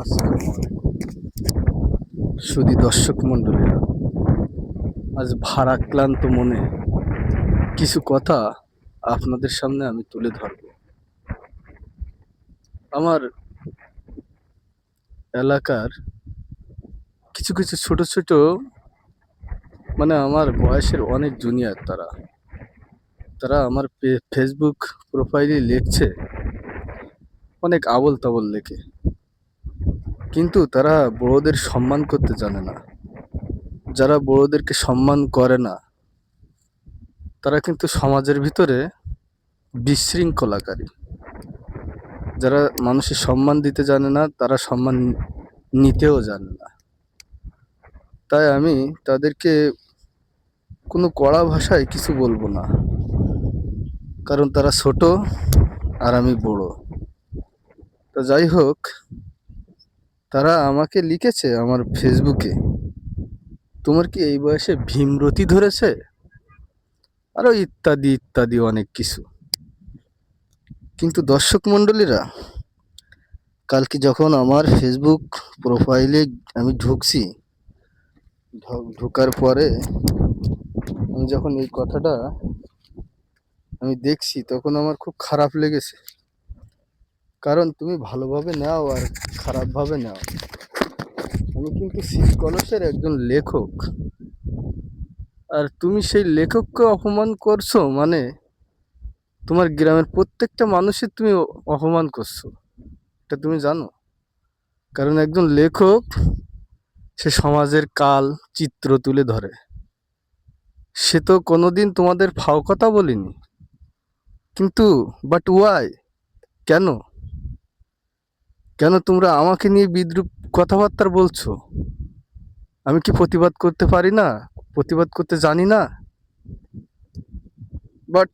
আসসালামু আলাইকুম। সুধী দর্শক মণ্ডলীরা, আজ ভারাক্লান্ত মনে কিছু কথা আপনাদের সামনে আমি তুলে ধরব। আমার এলাকার কিছু কিছু ছোট ছোট, মানে আমার বয়সের অনেক জুনিয়র, তারা তারা আমার ফেসবুক প্রোফাইলে লিখছে অনেক আবোল তাবোল লেখে, কিন্তু তারা বড়দের সম্মান করতে জানে না। যারা বড়দেরকে সম্মান করে না, তারা কিন্তু সমাজের ভিতরে বিশৃঙ্খলাকারী। যারা মানুষের সম্মান দিতে জানে না, তারা সম্মান নিতেও জানে না। তাই আমি তাদেরকে কোনো কড়া ভাষায় কিছু বলবো না, কারণ তারা ছোট আর আমি বড়। তো যাই হোক, তারা আমাকে লিখেছে আমার ফেসবুকে, তোমার কি এই বয়সে ভীমরতি ধরেছে, আরো ইত্যাদি ইত্যাদি অনেক কিছু। কিন্তু দর্শক মণ্ডলীরা, কালকে যখন আমার ফেসবুক প্রোফাইলে আমি ঢুকছি, ঢোকার পরে আমি যখন এই কথাটা আমি দেখছি, তখন আমার খুব খারাপ লেগেছে। কারণ তুমি ভালোভাবে নাও আর খারাপভাবে নাও, আমি কিন্তু সিটি কলসের একজন লেখক, আর তুমি সেই লেখককে অপমান করছো, মানে তোমার গ্রামের প্রত্যেকটা মানুষের তুমি অপমান করছো, এটা তুমি জানো? কারণ একজন লেখক, সে সমাজের কাল চিত্র তুলে ধরে। সে তো কোনোদিন তোমাদের ফাও কথা বলিনি, কিন্তু বাট ওয়াই, কেন কেন তোমরা আমাকে নিয়ে বিদ্রূপ কথাবার্তা বলছো? আমি কি প্রতিবাদ করতে পারি না? প্রতিবাদ করতে জানি না? বাট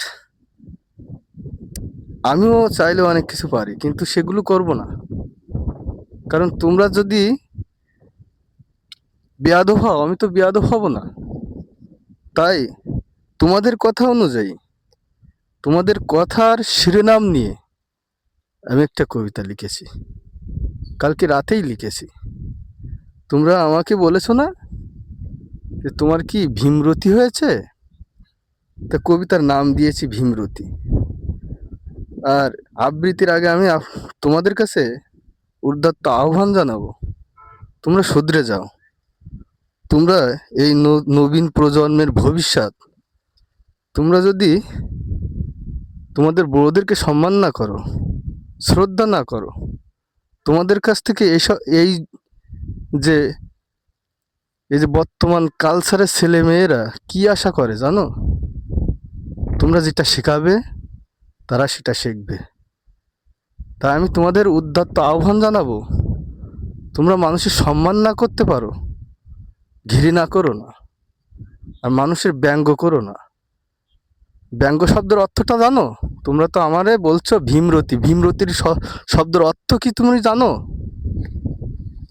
আমিও চাইলে অনেক কিছু পারি, কিন্তু সেগুলো করব না। কারণ তোমরা যদি বেয়াদব হও, আমি তো বেয়াদব হব না। তাই তোমাদের কথা অনুযায়ী, তোমাদের কথার শিরোনাম নিয়ে আমি একটা কবিতা লিখেছি, কালকে রাতেই লিখেছি। তোমরা আমাকে বলেছো না যে তোমার কি ভীমরতি হয়েছে, তা কবিতার নাম দিয়েছি ভীমরতি। আর আবৃত্তির আগে আমি তোমাদের কাছে উদাত্ত আহ্বান জানাবো, তোমরা শুধরে যাও। তোমরা এই নবীন প্রজন্মের ভবিষ্যৎ। তোমরা যদি তোমাদের বড়দেরকে সম্মান না করো, শ্রদ্ধা না করো, তোমাদের কাছ থেকে এইসব যে এই যে বর্তমান কালচারের ছেলে মেয়েরা কি আশা করে জানো? তোমরা যেটা শেখাবে, তারা সেটা শিখবে। তাই আমি তোমাদের উদাত্ত আহ্বান জানাবো, তোমরা মানুষের সম্মান না করতে পারো, ঘৃণা করো না, আর মানুষের ব্যঙ্গ করো না। ব্যঙ্গ শব্দের অর্থটা জানো? তোমরা তো আমারে বলছো ভীমরতি, ভীমরতির শব্দের অর্থ কি তুমি জানো?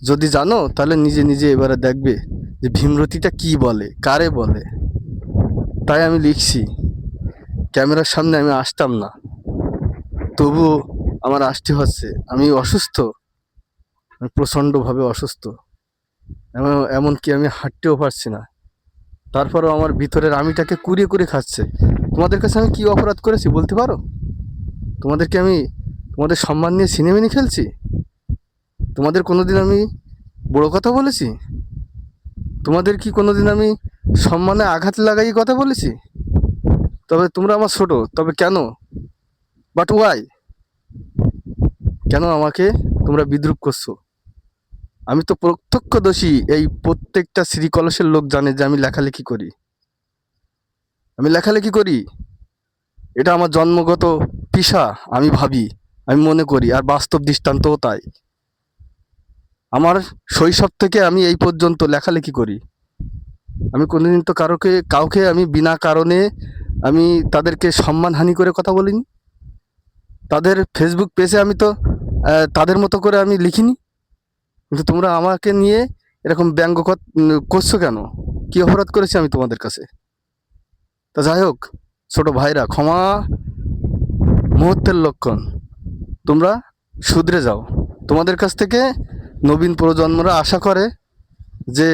যদি জানো তাহলে নিজে নিজে এবারে দেখবে যে ভীমরতিটা কি বলে, কারে বলে। তাই আমি লিখছি, ক্যামেরার সামনে আমি আসতাম না, তবুও আমার আসতে হচ্ছে। আমি অসুস্থ, আমি প্রচণ্ডভাবে অসুস্থ, এমনকি আমি হাঁটতেও পারছি না। তারপরেও আমার ভিতরের আমিটাকে কুড়িয়ে কুড়িয়ে খাচ্ছে। তোমাদের কাছে আমি কি অপরাধ করেছি বলতে পারো? তোমাদেরকে আমি তোমাদের সম্মান নিয়ে সিনেমিনি খেলছি? তোমাদের কোনোদিন আমি বড় কথা বলেছি? তোমাদের কি কোনোদিন আমি সম্মানে আঘাত লাগাই কথা বলেছি? তবে তোমরা আমার ছোট, তবে কেন, বাট ওয়াই, কেন আমাকে তোমরা বিদ্রুপ করছো? আমি তো প্রত্যক্ষদর্শী, এই প্রত্যেকটা শ্রী কলসের লোক জানে যে আমি লেখালেখি করি। আমি লেখালেখি করি, এটা আমার জন্মগত পেশা। আমি ভাবি, আমি মনে করি, আর বাস্তব দৃষ্টান্তও তাই। আমার শৈশব থেকে আমি এই পর্যন্ত লেখালেখি করি। আমি কোনোদিন তো কাউকে আমি বিনা কারণে আমি তাদেরকে সম্মানহানি করে কথা বলিনি। তাদের ফেসবুক পেজে আমি তো তাদের মতো করে আমি লিখিনি। কিন্তু তোমরা আমাকে নিয়ে এরকম ব্যঙ্গ করছো কেন? কি অপরাধ করেছি আমি তোমাদের কাছে? তা যাই হোক, ছোট ভাইরা, ক্ষমা মুহূর্তের লক্ষণ। তোমরা শুধরে যাও। তোমাদের কাছ থেকে নবীন প্রজন্মরা আশা করে যে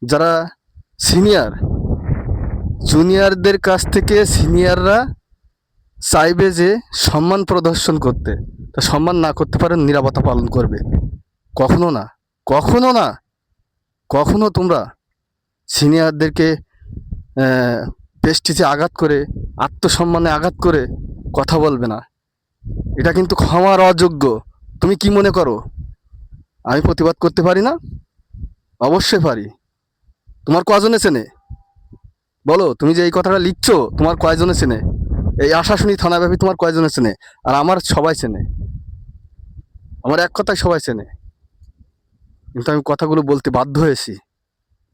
যারা সিনিয়র, জুনিয়রদের কাছ থেকে সিনিয়ররা চাইবে যে সম্মান প্রদর্শন করতে, তা সম্মান না করতে পারে নীরবতা পালন করবে। কখনো না, কখনো না, কখনো তোমরা সিনিয়রদেরকে পেস্টিজে আঘাত করে, আত্মসম্মানে আঘাত করে কথা বলবে না। এটা কিন্তু ক্ষমার অযোগ্য। তুমি কি মনে করো আমি প্রতিবাদ করতে পারি না? অবশ্যই পারি। তোমার কজনে চেনে বলো? তুমি যে এই কথাটা লিখছো, তোমার কয়জনে চেনে? এই আশাশুনি থানাব্যাপী তোমার কয়জনে চেনে? আর আমার সবাই চেনে, আমার এক কথায় সবাই চেনে। কিন্তু আমি কথাগুলো বলতে বাধ্য হয়েছি,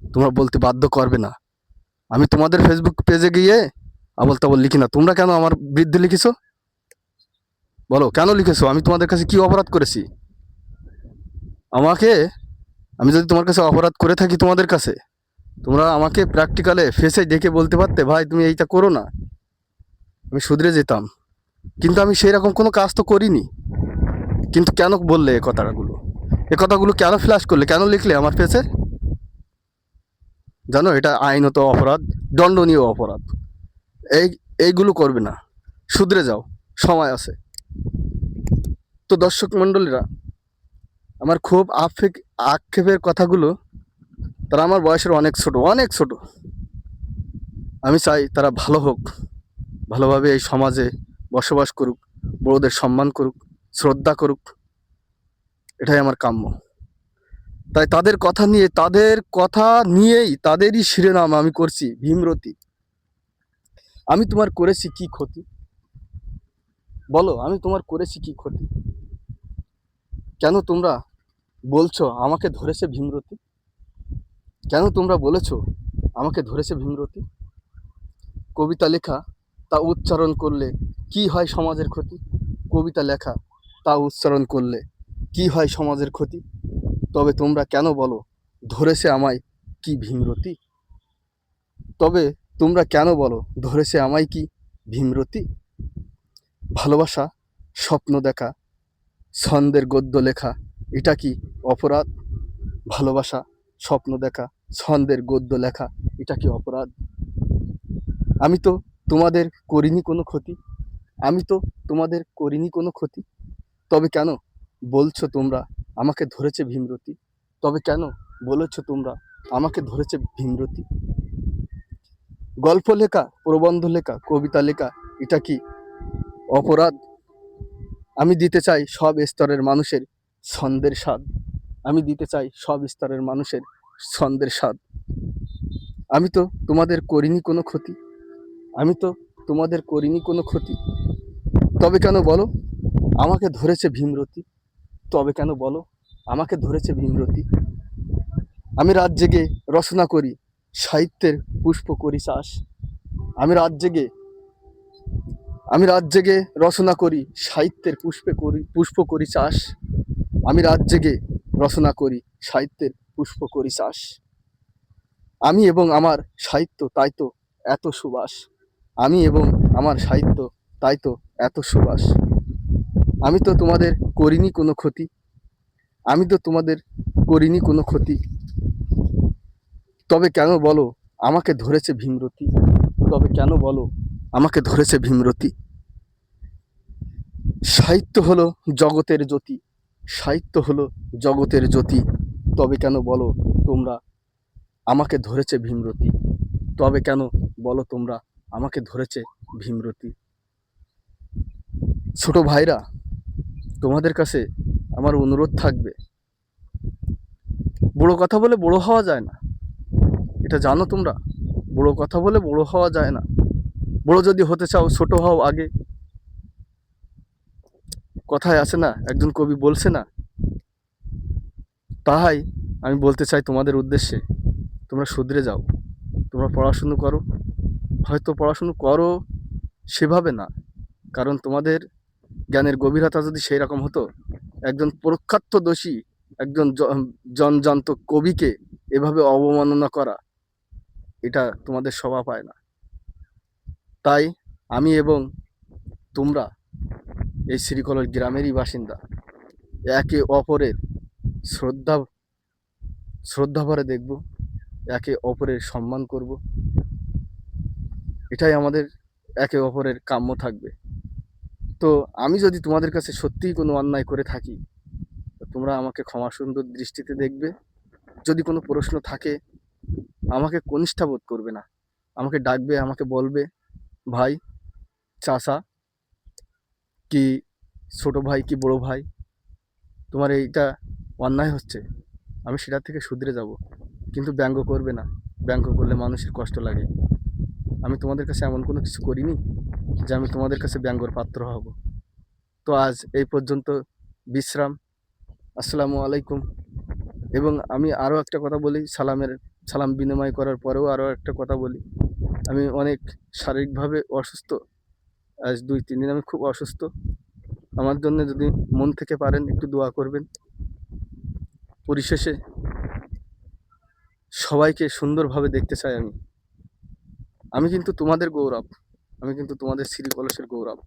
তোমরা বলতে বাধ্য করবে না। আমি তোমাদের ফেসবুক পেজে গিয়ে আবল তাবল লিখি না। তোমরা কেন আমার বিরুদ্ধে লিখেছো? বলো কেন লিখেছো? আমি তোমাদের কাছে কি অপরাধ করেছি? আমাকে, আমি যদি তোমার কাছে অপরাধ করে থাকি তোমাদের কাছে, তোমরা আমাকে প্র্যাকটিক্যালে ফেসে ডেকে বলতে পারতে, ভাই তুমি এইটা করো না, আমি শুধরে যেতাম। কিন্তু আমি সেই রকম কোনো কাজ তো করিনি। কিন্তু কেন বললে এ কথাগুলো? এ কথাগুলো কেন ফ্ল্যাশ করলে, কেন লিখলে আমার পেছে? জানো এটা আইনত অপরাধ, দণ্ডনীয় অপরাধ। এই এইগুলো করবে না, শুধরে যাও, সময় আছে। তো দর্শক মণ্ডলীরা, আমার খুব আক্ষেপের কথাগুলো, তারা আমার বয়সের অনেক ছোট, অনেক ছোট। আমি চাই তারা ভালো হোক, ভালোভাবে এই সমাজে বসবাস করুক, বড়দের সম্মান করুক, শ্রদ্ধা করুক, এটাই আমার কাম্য। তাই তাদের কথা নিয়েই তাদেরই শিরোনাম আমি করছি ভীমরতি। আমি তোমার করেছি কি ক্ষতি? বলো আমি তোমার করেছি কি ক্ষতি? কেন তোমরা বলছো আমাকে ধরেছে ভীমরতি? কেন তোমরা বলেছো আমাকে ধরেছে ভীমরতি? কবিতা লেখা, তা উচ্চারণ করলে কি হয় সমাজের ক্ষতি? কবিতা লেখা, তা উচ্চারণ করলে কি হয় সমাজের ক্ষতি? তবে তোমরা কেন বলো ধরেছে আমায় কি ভীমরতি? তবে তোমরা কেন বলো ধরেছে আমায় কি ভীমরতি? ভালোবাসা, স্বপ্ন দেখা, ছন্দের গদ্য লেখা, এটা কি অপরাধ? ভালোবাসা, স্বপ্ন দেখা, ছন্দের গদ্য লেখা, এটা কি অপরাধ? আমি তো তোমাদের করিনি কোনো ক্ষতি, আমি তো তোমাদের করিনি কোনো ক্ষতি। তবে কেন বলছো তোমরা আমাকে ধরেছে ভীমরতি? তবে কেন বলেছো তোমরা আমাকে ধরেছে ভীমরতি? গল্প লেখা, প্রবন্ধ লেখা, কবিতা লেখা, এটা কি অপরাধ? আমি দিতে চাই সব স্তরের মানুষের ছন্দের স্বাদ, আমি দিতে চাই সব স্তরের মানুষের ছন্দের স্বাদ। আমি তো তোমাদের করিনি কোনো ক্ষতি, আমি তো তোমাদের করিনি কোনো ক্ষতি। তবে কেন বলো আমাকে ধরেছে ভীমরতি? তবে কেন বলো আমাকে ধরেছে ভীমরতি? আমি রাত জেগে রচনা করি, সাহিত্যের পুষ্প করি চাষ। আমি রাত জেগে আমি রাত জেগে রচনা করি, সাহিত্যের পুষ্প করি চাষ। আমি রাত জেগে রচনা করি, সাহিত্যের পুষ্প করি চাষ। আমি এবং আমার সাহিত্য, তাই তো এত সুবাস। আমি এবং আমার সাহিত্য, তাই তো এত সুবাস। আমি তো তোমাদের করিনি কোনো ক্ষতি, আমি তো তোমাদের করিনি কোনো ক্ষতি। তবে কেন বলো আমাকে ধরেছে ভীমরতি? তবে কেন বলো আমাকে ধরেছে ভীমরতি? সাহিত্য হলো জগতের জ্যোতি, সাহিত্য হলো জগতের জ্যোতি। তবে কেন বলো তোমরা আমাকে ধরেছে ভীমরতি? তবে কেন বলো তোমরা আমাকে ধরেছে ভীমরতি? ছোট ভাইরা, তোমাদের কাছে আমার অনুরোধ থাকবে, বড় কথা বলে বড় হওয়া যায় না, এটা জানো তোমরা? বড় কথা বলে বড় হওয়া যায় না। বড় যদি হতে চাও ছোট হও আগে। কথায় আছে না, একজন কবি বলছে না? তাই আমি বলতে চাই তোমাদের উদ্দেশ্যে, তোমরা শুধরে যাও, তোমরা পড়াশুনো করো। হয়তো পড়াশুনো করো সেভাবে না, কারণ তোমাদের জ্ঞানের গভীরতা যদি সেই রকম হতো, একজন প্রখ্যাত দোষী, একজন জনজান্ত কবিকে এভাবে অবমাননা করা, এটা তোমাদের শোভা পায় না। তাই আমি এবং তোমরা এই শ্রীকলর গ্রামেরই বাসিন্দা, একে অপরের শ্রদ্ধা শ্রদ্ধা ভরে দেখব, একে অপরের সম্মান করব। এটাই আমাদের একে অপরের কাম্য থাকবে। তো আমি যদি তোমাদের কাছে সত্যিই কোনো অন্যায় করে থাকি, তো তোমরা আমাকে ক্ষমা সুন্দর দৃষ্টিতে দেখবে। যদি কোনো প্রশ্ন থাকে, আমাকে কনিষ্ঠা বোধ করবে না, আমাকে ডাকবে, আমাকে বলবে, ভাই, চাচা, কি ছোট ভাই, কি বড় ভাই, তোমার এইটা অন্যায় হচ্ছে, আমি সেটা থেকে শুধরে যাব। কিন্তু ব্যঙ্গ করবে না, ব্যঙ্গ করলে মানুষের কষ্ট লাগে। আমি তোমাদের কাছে এমন কোনো কিছু করিনি যে আমি তোমাদের কাছে ব্যঙ্গর পাত্র হব। তো আজ এই পর্যন্ত বিশ্রাম। আসসালামু আলাইকুম। এবং আমি আরও একটা কথা বলি, সালাম বিনিময় করার পরেও আরও একটা কথা বলি, আমি অনেক শারীরিকভাবে অসুস্থ। আজ 2-3 দিন আমি খুব অসুস্থ। আমার জন্য যদি মন থেকে পারেন একটু দোয়া করবেন। পরিশেষে সবাইকে সুন্দরভাবে দেখতে চাই আমি। আমি কিন্তু তোমাদের গৌরব, আমি কিন্তু তোমাদের শ্রী কলসের গৌরব।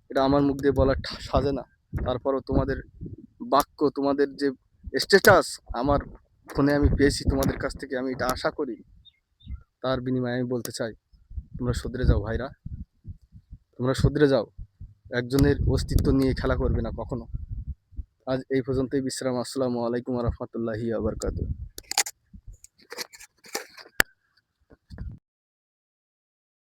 এটা আমার মুখ দিয়ে বলার সাজে না। তারপরও তোমাদের বাক্য, তোমাদের যে স্ট্যাটাস আমার ফোনে আমি পেয়েছি তোমাদের কাছ থেকে, আমি এটা আশা করি। তার বিনিময়ে আমি বলতে চাই, তোমরা শুধরে যাও ভাইরা, তোমরা শুধরে যাও। একজনের অস্তিত্ব নিয়ে খেলা করবে না কখনো। আজ এই পর্যন্তই বিশ্রাম। আসসালামু আলাইকুম রহমতুল্লাহি আবরকাত।